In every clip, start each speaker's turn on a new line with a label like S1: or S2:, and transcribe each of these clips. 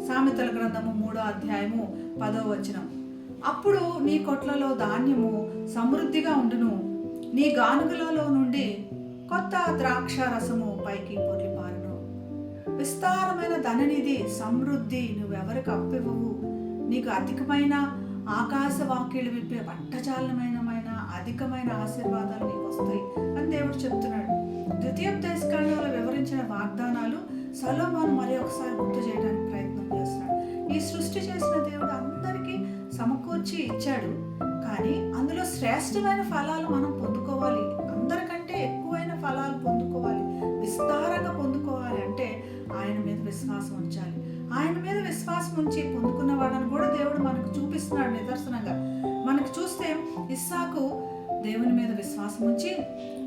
S1: సామెతల గ్రంథము 3వ అధ్యాయము 10వ వచనం. అప్పుడు నీ కొట్లలో ధాన్యము సమృద్ధిగా ఉండును, నీ గానుగలలో నుండి కొత్త ద్రాక్ష రసము పైకి పొర్లిపారును. విస్తారమైన ధననిధి సమృద్ధి నువ్వెవరికి అప్పివ్వవు. నీకు అధికమైన ఆకాశ వాక్యులు విప్పే పట్టజాలమైన అధికమైన ఆశీర్వాదాలు నీకు వస్తాయి అని దేవుడు చెప్తున్నాడు. ద్వితీయోపదేశకాండంలో వివరించిన వాగ్దానాలు సొలొమోను మరి ఒకసారి గుర్తు చేయడానికి ప్రయత్నం చేస్తున్నాడు. ఈ సృష్టి చేసిన దేవుడు అందరికీ సమకూర్చి ఇచ్చాడు, కానీ అందులో శ్రేష్టమైన ఫలాలు మనం పొందుకోవాలి, అందరికంటే ఎక్కువైన ఫలాలు పొందుకోవాలి, విస్తారంగా పొందుకోవాలి అంటే ఆయన మీద విశ్వాసం ఉంచాలి. ఆయన మీద విశ్వాసం ఉంచి పొందుకున్న వాళ్ళని కూడా దేవుడు మనకు చూపిస్తున్నాడు నిదర్శనంగా. మనకు చూస్తే ఇస్సాకు దేవుని మీద విశ్వాసం ఉంచి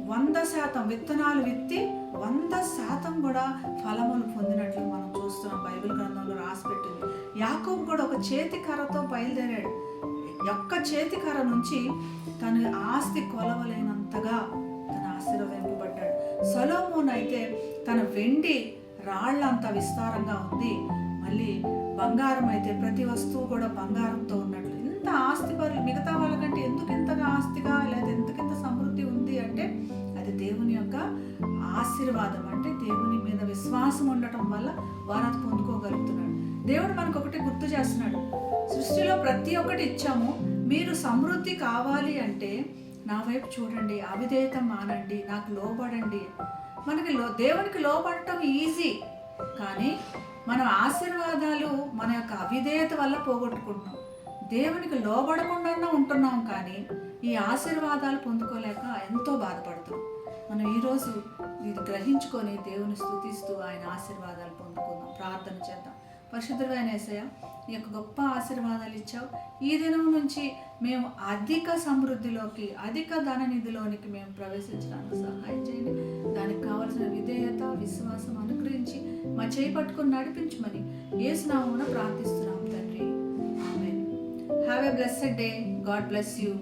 S1: 100% విత్తనాలు విత్తి 100% కూడా ఫలములు పొందినట్లు మనం చూస్తున్నాం. బైబిల్ గ్రంథంలో రాసిపెట్టింది. యాకోబు కూడా ఒక చేతి కర్రతో బయలుదేరాడు. ఒక్క చేతి కర్ర నుంచి తన ఆస్తి కొలవలేనంతగా తన ఆశీర్వదింపబడ్డాడు. సొలొమోను అయితే తన వెండి రాళ్ళంత విస్తారంగా ఉంది, మళ్ళీ బంగారం అయితే ప్రతి వస్తువు కూడా బంగారంతో ఉన్నట్లు. ఇంత ఆస్తి పరులు మిగతా వాళ్ళకంటే ఎందుకు ఇంతగా ఆస్తిగా లేదా ఎందుకింత సమృద్ధి ఉంది అంటే అది దేవుని యొక్క ఆశీర్వాదం. అంటే దేవుని మీద విశ్వాసం ఉండటం వల్ల వారు అది పొందుకోగలుగుతున్నాడు. దేవుడు మనకు ఒకటి గుర్తు చేస్తున్నాడు, సృష్టిలో ప్రతి ఒక్కటి ఇచ్చాము, మీరు సమృద్ధి కావాలి అంటే నా వైపు చూడండి, అవిధేయత మానండి, నాకు లోబడండి. మనకి దేవునికి లోబడటం ఈజీ, కానీ మన ఆశీర్వాదాలు మన యొక్క అవిధేయత వల్ల పోగొట్టుకుంటున్నాం. దేవునికి లోబడకుండా ఉంటున్నాం, కానీ ఈ ఆశీర్వాదాలు పొందుకోలేక ఎంతో బాధపడుతున్నాం. మనం ఈరోజు ఇది గ్రహించుకొని దేవుని స్తుతిస్తూ ఆయన ఆశీర్వాదాలు పొందుకుందాం. ప్రార్థన చేద్దాం. పరిశుద్ధుడైన యేసయ్య, ఈ యొక్క గొప్ప ఆశీర్వాదాలు ఇచ్చావు. ఈ దినం నుంచి మేము అధిక సమృద్ధిలోకి, అధిక ధననిధిలోనికి మేము ప్రవేశించడానికి సహాయం చేయండి. దానికి కావలసిన విధేయత, విశ్వాసం అనుగ్రహించి మా చేయి పట్టుకొని నడిపించమని యేసు నామమున ప్రార్థిస్తున్నాం తండ్రి. Amen. Have a blessed day. God bless you.